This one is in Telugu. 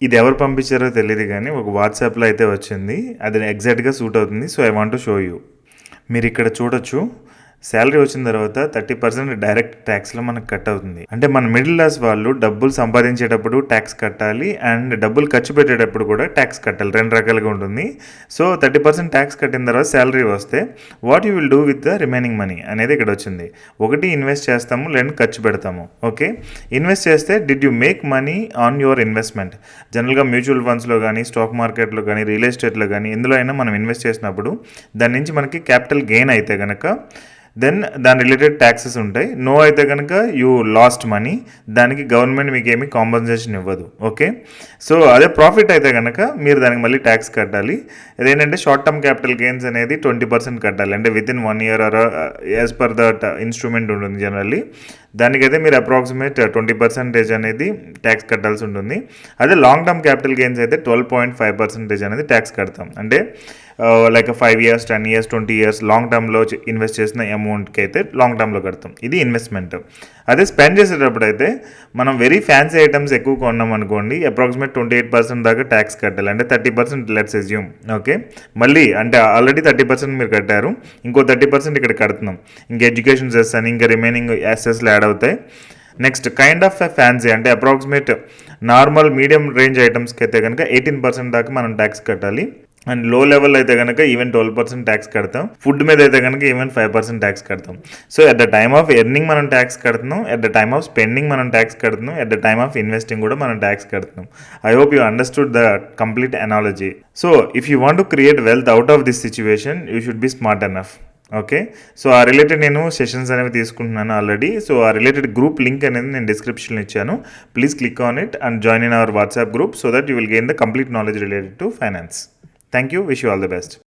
ఇది ఎవరు పంపించారో తెలియదు కానీ ఒక వాట్సాప్లో అయితే వచ్చింది. అది ఎగ్జాక్ట్గా సూట్ అవుతుంది. So I want to show you. మీరు ఇక్కడ చూడొచ్చు, శాలరీ వచ్చిన తర్వాత 30% డైరెక్ట్ ట్యాక్స్లో మనకు కట్ అవుతుంది. అంటే మన మిడిల్ క్లాస్ వాళ్ళు డబ్బులు సంపాదించేటప్పుడు ట్యాక్స్ కట్టాలి అండ్ డబ్బులు ఖర్చు పెట్టేటప్పుడు కూడా ట్యాక్స్ కట్టాలి. 2 రకాలుగా ఉంటుంది. సో 30% ట్యాక్స్ కట్టిన తర్వాత శాలరీ వస్తే what you will do with the remaining money అనేది ఇక్కడ వచ్చింది. ఒకటి ఇన్వెస్ట్ చేస్తాము, లేదంటే ఖర్చు పెడతాము. ఓకే, ఇన్వెస్ట్ చేస్తే did you make money on your investment. జనరల్గా మ్యూచువల్ ఫండ్స్లో కానీ, స్టాక్ మార్కెట్లో కానీ, రియల్ ఎస్టేట్లో కానీ ఎందులో అయినా మనం ఇన్వెస్ట్ చేసినప్పుడు దాని నుంచి మనకి క్యాపిటల్ గెయిన్ అయితే కనుక దెన్ దాని రిలేటెడ్ ట్యాక్సెస్ ఉంటాయి. నో అయితే కనుక యూ లాస్ట్ మనీ, దానికి గవర్నమెంట్ మీకు ఏమీ కాంపన్సేషన్ ఇవ్వదు. ఓకే, సో అదే ప్రాఫిట్ అయితే కనుక మీరు దానికి మళ్ళీ ట్యాక్స్ కట్టాలి. అదేంటంటే షార్ట్ టర్మ్ క్యాపిటల్ గెయిన్స్ అనేది 20% కట్టాలి. అంటే within 1 year or as per that instrument ఉంటుంది జనరల్లీ. దానికైతే మీరు అప్రాక్సిమేట్ 20% అనేది ట్యాక్స్ కట్టాల్సి ఉంటుంది. అదే లాంగ్ టర్మ్ క్యాపిటల్ గెయిన్స్ అయితే 12.5% అనేది ట్యాక్స్ కడతాం. అంటే like 5 years, 10 years, 20 years long టర్మ్లో ఇన్వెస్ట్ చేసిన అమౌంట్కి అయితే లాంగ్ టర్మ్లో కడతాం. ఇది ఇన్వెస్ట్మెంట్. అదే స్పెండ్ చేసేటప్పుడు అయితే మనం వెరీ ఫ్యాన్సీ ఐటమ్స్ ఎక్కువ కొన్నాం అనుకోండి, అప్రాక్సిమేట్ 28% దాకా ట్యాక్స్ కట్టాలి. అంటే 30% లెట్స్ అజ్యూమ్. ఓకే, మళ్ళీ అంటే ఆల్రెడీ 30% మీరు కట్టారు, ఇంకో 30% ఇక్కడ కడుతున్నాం. ఇంకా ఎడ్యుకేషన్ సెస్ అని ఇంకా రిమైనింగ్ యాసెస్లు యాడ్ అవుతాయి. నెక్స్ట్ కైండ్ ఆఫ్ ఫ్యాన్సీ అంటే అప్రాక్సిమేట్ నార్మల్ మీడియం రేంజ్ ఐటమ్స్కి అయితే కనుక 18% దాకా మనం ట్యాక్స్ కట్టాలి. అండ్ లో లెవెల్ అయితే కనుక ఈవెన్ 12% ట్యాక్స్ కడతాం. ఫుడ్ మీద అయితే కనుక ఈవెన్ 5% ట్యాక్స్ కడతాం. So at the time of earning మనం ట్యాక్స్ కడుతున్నాం, at the time of spending మనం ట్యాక్స్ కడుతున్నాం, at the time of investing కూడా మనం ట్యాక్స్ కడుతున్నాం. I hope you understood the complete analogy. So if you want to create wealth out of this situation you should be smart enough. Okay, so ఆ రిలేటెడ్ నేను సెషన్స్ అనేవి తీసుకుంటున్నాను ఆల్రెడీ. సో ఆ రిలేటెడ్ గ్రూప్ లింక్ అనేది నేను డిస్క్రిప్షన్లో ఇచ్చాను. Please click on it and join in our WhatsApp group so that you will gain the complete knowledge related to finance. Thank you. Wish you all the best.